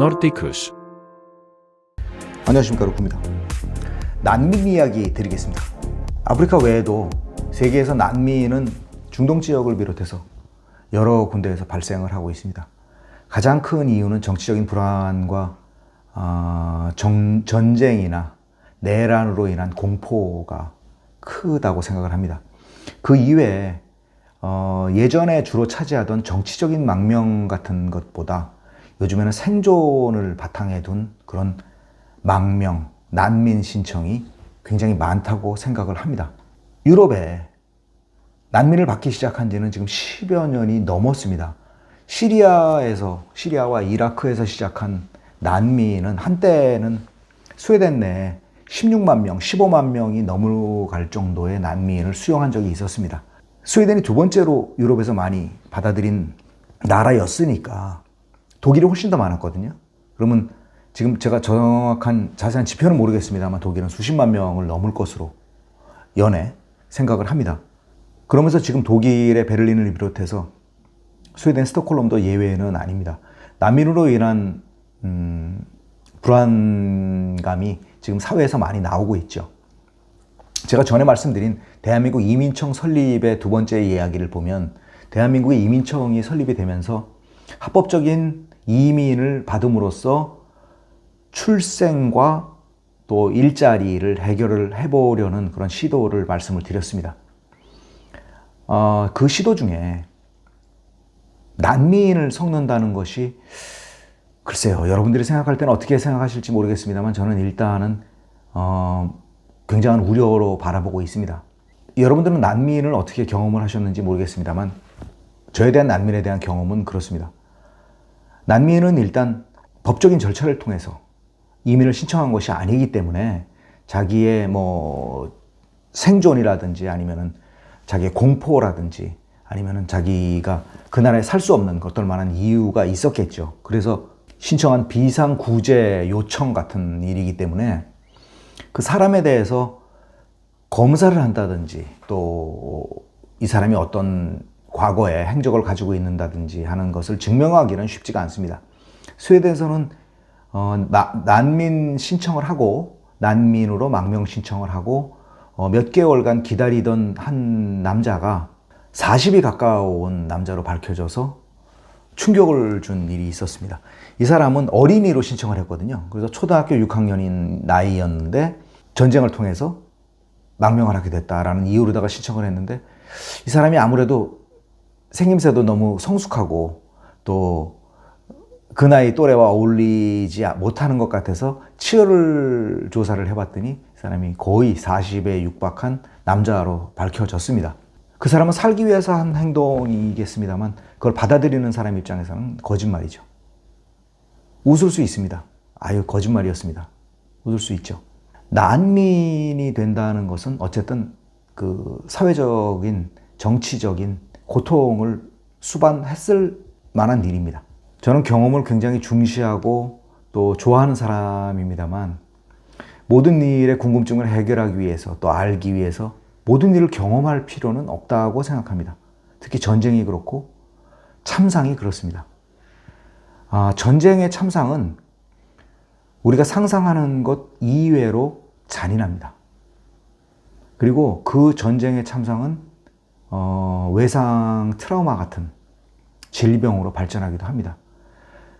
Nordicus. 안녕하십니까, 루크입니다. 난민 이야기 드리겠습니다. 아프리카 외에도 세계에서 난민은 중동 지역을 비롯해서 여러 군데에서 발생을 하고 있습니다. 가장 큰 이유는 정치적인 불안과 전쟁이나 내란으로 인한 공포가 크다고 생각을 합니다. 그 이외에 예전에 주로 차지하던 정치적인 망명 같은 것보다 요즘에는 생존을 바탕에 둔 그런 망명, 난민 신청이 굉장히 많다고 생각을 합니다. 유럽에 난민을 받기 시작한 지는 지금 10여 년이 넘었습니다. 시리아와 이라크에서 시작한 난민은 한때는 스웨덴 내에 16만 명, 15만 명이 넘어갈 정도의 난민을 수용한 적이 있었습니다. 스웨덴이 두 번째로 유럽에서 많이 받아들인 나라였으니까 독일이 훨씬 더 많았거든요. 그러면 지금 제가 정확한 자세한 지표는 모르겠습니다만 독일은 수십만 명을 넘을 것으로 연애 생각을 합니다. 그러면서 지금 독일의 베를린을 비롯해서 스웨덴 스톡홀름도 예외는 아닙니다. 난민으로 인한 불안감이 지금 사회에서 많이 나오고 있죠. 제가 전에 말씀드린 대한민국 이민청 설립의 두 번째 이야기를 보면 대한민국의 이민청이 설립이 되면서 합법적인 이민을 받음으로써 출생과 또 일자리를 해결을 해보려는 그런 시도를 말씀을 드렸습니다. 그 시도 중에 난민을 섞는다는 것이 글쎄요, 여러분들이 생각할 때는 어떻게 생각하실지 모르겠습니다만 저는 일단은 굉장한 우려로 바라보고 있습니다. 여러분들은 난민을 어떻게 경험을 하셨는지 모르겠습니다만 저에 대한 난민에 대한 경험은 그렇습니다. 난민은 일단 법적인 절차를 통해서 이민을 신청한 것이 아니기 때문에 자기의 생존이라든지 아니면은 자기의 공포라든지 아니면은 자기가 그 나라에 살 수 없는 어떨 만한 이유가 있었겠죠. 그래서 신청한 비상구제 요청 같은 일이기 때문에 그 사람에 대해서 검사를 한다든지 또 이 사람이 어떤 과거에 행적을 가지고 있는다든지 하는 것을 증명하기는 쉽지가 않습니다. 스웨덴에서는 난민 신청을 하고 난민으로 망명 신청을 하고 몇 개월간 기다리던 한 남자가 40이 가까운 남자로 밝혀져서 충격을 준 일이 있었습니다. 이 사람은 어린이로 신청을 했거든요. 그래서 초등학교 6학년인 나이였는데 전쟁을 통해서 망명을 하게 됐다라는 이유로다가 신청을 했는데 이 사람이 아무래도 생김새도 너무 성숙하고 또 그 나이 또래와 어울리지 못하는 것 같아서 치열 조사를 해봤더니 이 사람이 거의 40에 육박한 남자로 밝혀졌습니다. 그 사람은 살기 위해서 한 행동이겠습니다만 그걸 받아들이는 사람 입장에서는 거짓말이죠. 웃을 수 있습니다. 아유, 거짓말이었습니다. 웃을 수 있죠. 난민이 된다는 것은 어쨌든 그 사회적인 정치적인 고통을 수반했을 만한 일입니다. 저는 경험을 굉장히 중시하고 또 좋아하는 사람입니다만 모든 일의 궁금증을 해결하기 위해서 또 알기 위해서 모든 일을 경험할 필요는 없다고 생각합니다. 특히 전쟁이 그렇고 참상이 그렇습니다. 전쟁의 참상은 우리가 상상하는 것 이외로 잔인합니다. 그리고 그 전쟁의 참상은 외상 트라우마 같은 질병으로 발전하기도 합니다.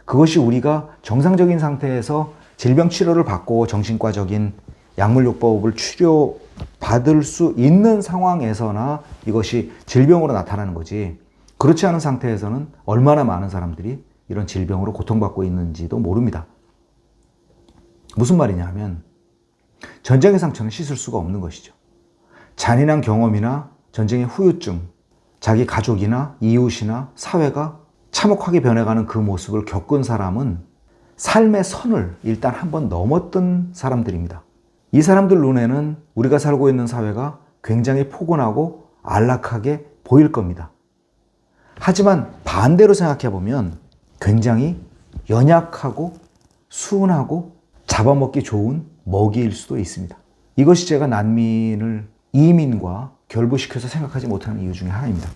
그것이 우리가 정상적인 상태에서 질병 치료를 받고 정신과적인 약물요법을 치료받을 수 있는 상황에서나 이것이 질병으로 나타나는 거지, 그렇지 않은 상태에서는 얼마나 많은 사람들이 이런 질병으로 고통받고 있는지도 모릅니다. 무슨 말이냐 하면 전쟁의 상처는 씻을 수가 없는 것이죠. 잔인한 경험이나 전쟁의 후유증, 자기 가족이나 이웃이나 사회가 참혹하게 변해가는 그 모습을 겪은 사람은 삶의 선을 일단 한번 넘었던 사람들입니다. 이 사람들 눈에는 우리가 살고 있는 사회가 굉장히 포근하고 안락하게 보일 겁니다. 하지만 반대로 생각해 보면 굉장히 연약하고 순하고 잡아먹기 좋은 먹이일 수도 있습니다. 이것이 제가 난민을 이민과 결부시켜서 생각하지 못하는 이유 중에 하나입니다.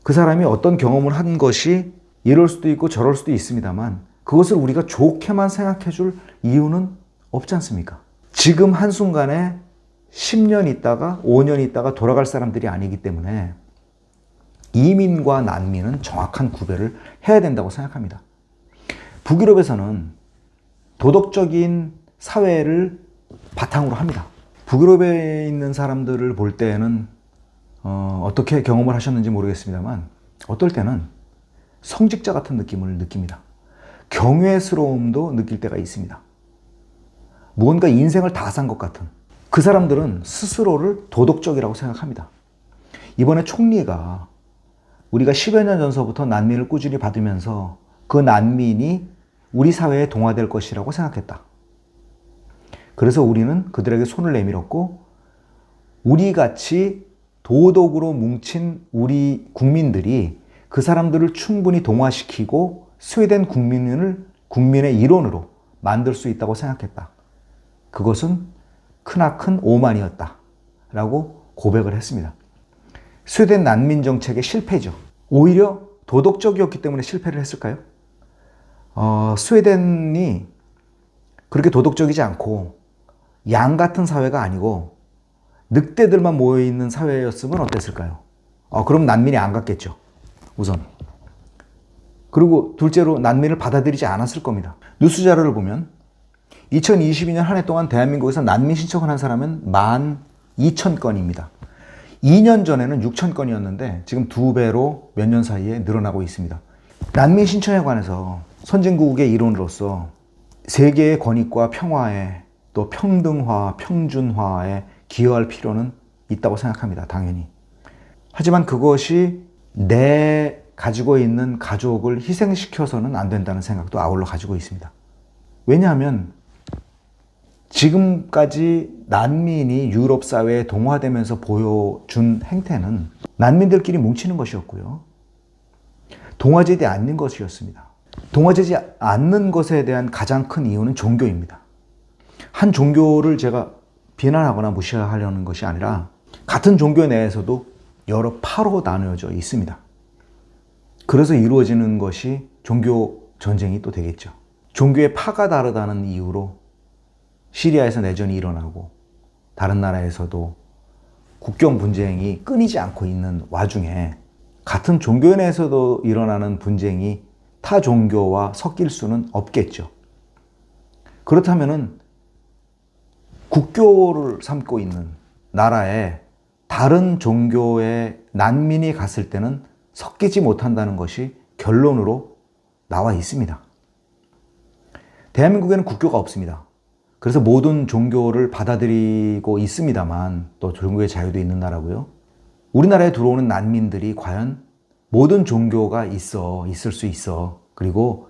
그 사람이 어떤 경험을 한 것이 이럴 수도 있고 저럴 수도 있습니다만 그것을 우리가 좋게만 생각해 줄 이유는 없지 않습니까? 지금 한순간에 10년 있다가 5년 있다가 돌아갈 사람들이 아니기 때문에 이민과 난민은 정확한 구별을 해야 된다고 생각합니다. 북유럽에서는 도덕적인 사회를 바탕으로 합니다. 북유럽에 있는 사람들을 볼 때는 어떻게 경험을 하셨는지 모르겠습니다만 어떨 때는 성직자 같은 느낌을 느낍니다. 경외스러움도 느낄 때가 있습니다. 무언가 인생을 다 산 것 같은, 그 사람들은 스스로를 도덕적이라고 생각합니다. 이번에 총리가 우리가 10여 년 전서부터 난민을 꾸준히 받으면서 그 난민이 우리 사회에 동화될 것이라고 생각했다. 그래서 우리는 그들에게 손을 내밀었고 우리같이 도덕으로 뭉친 우리 국민들이 그 사람들을 충분히 동화시키고 스웨덴 국민의 일원으로 만들 수 있다고 생각했다. 그것은 크나큰 오만이었다 라고 고백을 했습니다. 스웨덴 난민 정책의 실패죠. 오히려 도덕적이었기 때문에 실패를 했을까요? 스웨덴이 그렇게 도덕적이지 않고 양 같은 사회가 아니고 늑대들만 모여있는 사회였으면 어땠을까요? 그럼 난민이 안 갔겠죠. 우선. 그리고 둘째로 난민을 받아들이지 않았을 겁니다. 뉴스 자료를 보면 2022년 한 해 동안 대한민국에서 난민 신청을 한 사람은 12,000건입니다. 2년 전에는 6,000건이었는데 지금 2배로 몇 년 사이에 늘어나고 있습니다. 난민 신청에 관해서 선진국의 일원으로서 세계의 권익과 평화에 또 평등화, 평준화에 기여할 필요는 있다고 생각합니다. 당연히. 하지만 그것이 내 가지고 있는 가족을 희생시켜서는 안 된다는 생각도 아울러 가지고 있습니다. 왜냐하면 지금까지 난민이 유럽 사회에 동화되면서 보여준 행태는 난민들끼리 뭉치는 것이었고요. 동화되지 않는 것이었습니다. 동화되지 않는 것에 대한 가장 큰 이유는 종교입니다. 한 종교를 제가 비난하거나 무시하려는 것이 아니라 같은 종교 내에서도 여러 파로 나누어져 있습니다. 그래서 이루어지는 것이 종교 전쟁이 또 되겠죠. 종교의 파가 다르다는 이유로 시리아에서 내전이 일어나고 다른 나라에서도 국경 분쟁이 끊이지 않고 있는 와중에 같은 종교 내에서도 일어나는 분쟁이 타 종교와 섞일 수는 없겠죠. 그렇다면은 국교를 삼고 있는 나라에 다른 종교의 난민이 갔을 때는 섞이지 못한다는 것이 결론으로 나와 있습니다. 대한민국에는 국교가 없습니다. 그래서 모든 종교를 받아들이고 있습니다만 또 종교의 자유도 있는 나라고요. 우리나라에 들어오는 난민들이 과연 모든 종교가 있을 수 있어. 그리고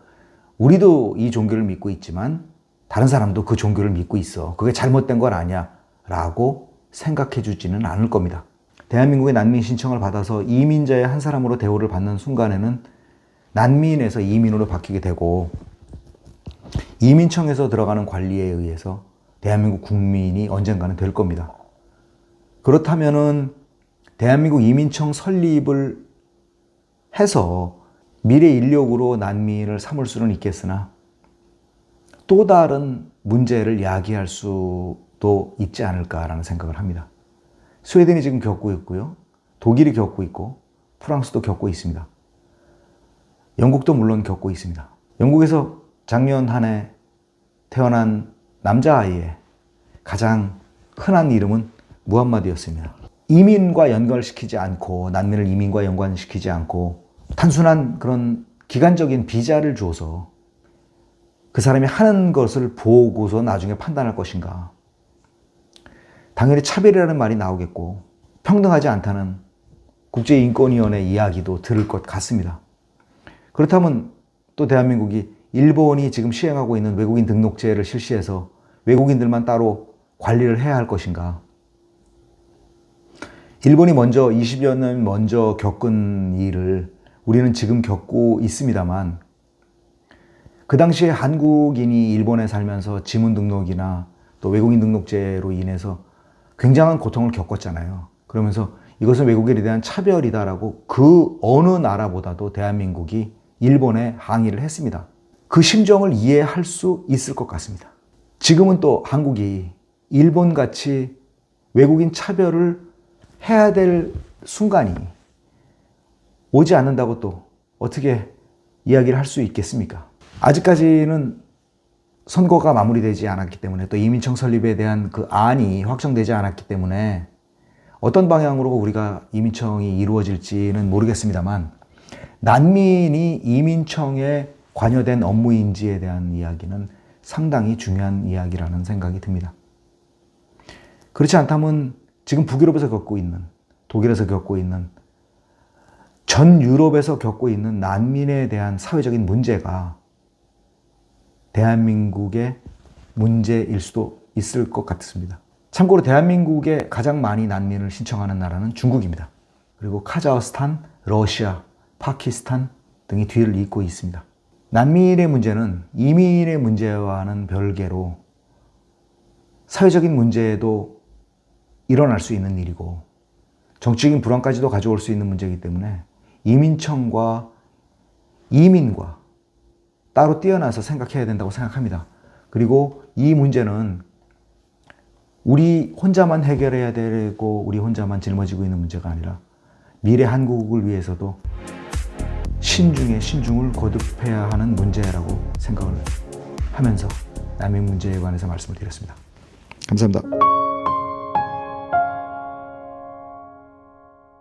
우리도 이 종교를 믿고 있지만 다른 사람도 그 종교를 믿고 있어. 그게 잘못된 건 아니야. 라고 생각해 주지는 않을 겁니다. 대한민국의 난민 신청을 받아서 이민자의 한 사람으로 대우를 받는 순간에는 난민에서 이민으로 바뀌게 되고 이민청에서 들어가는 관리에 의해서 대한민국 국민이 언젠가는 될 겁니다. 그렇다면은 대한민국 이민청 설립을 해서 미래 인력으로 난민을 삼을 수는 있겠으나 또 다른 문제를 야기할 수도 있지 않을까라는 생각을 합니다. 스웨덴이 지금 겪고 있고요. 독일이 겪고 있고 프랑스도 겪고 있습니다. 영국도 물론 겪고 있습니다. 영국에서 작년 한 해 태어난 남자아이의 가장 흔한 이름은 무함마드였습니다. 이민과 연관시키지 않고 난민을 이민과 연관시키지 않고 단순한 그런 기간적인 비자를 줘서 그 사람이 하는 것을 보고서 나중에 판단할 것인가. 당연히 차별이라는 말이 나오겠고 평등하지 않다는 국제인권위원회 이야기도 들을 것 같습니다. 그렇다면 또 대한민국이 일본이 지금 시행하고 있는 외국인 등록제를 실시해서 외국인들만 따로 관리를 해야 할 것인가. 일본이 먼저 20여 년 먼저 겪은 일을 우리는 지금 겪고 있습니다만 그 당시에 한국인이 일본에 살면서 지문 등록이나 또 외국인 등록제로 인해서 굉장한 고통을 겪었잖아요. 그러면서 이것은 외국인에 대한 차별이다라고 그 어느 나라보다도 대한민국이 일본에 항의를 했습니다. 그 심정을 이해할 수 있을 것 같습니다. 지금은 또 한국이 일본같이 외국인 차별을 해야 될 순간이 오지 않는다고 또 어떻게 이야기를 할 수 있겠습니까? 아직까지는 선거가 마무리되지 않았기 때문에 또 이민청 설립에 대한 그 안이 확정되지 않았기 때문에 어떤 방향으로 우리가 이민청이 이루어질지는 모르겠습니다만 난민이 이민청에 관여된 업무인지에 대한 이야기는 상당히 중요한 이야기라는 생각이 듭니다. 그렇지 않다면 지금 북유럽에서 겪고 있는, 독일에서 겪고 있는, 전 유럽에서 겪고 있는 난민에 대한 사회적인 문제가 대한민국의 문제일 수도 있을 것 같습니다. 참고로 대한민국에 가장 많이 난민을 신청하는 나라는 중국입니다. 그리고 카자흐스탄, 러시아, 파키스탄 등이 뒤를 잇고 있습니다. 난민의 문제는 이민의 문제와는 별개로 사회적인 문제도 일어날 수 있는 일이고 정치적인 불안까지도 가져올 수 있는 문제이기 때문에 이민청과 이민과 따로 떼어나서 생각해야 된다고 생각합니다. 그리고 이 문제는 우리 혼자만 해결해야 되고 우리 혼자만 짊어지고 있는 문제가 아니라 미래 한국을 위해서도 신중에 신중을 거듭해야 하는 문제라고 생각을 하면서 난민 문제에 관해서 말씀을 드렸습니다. 감사합니다.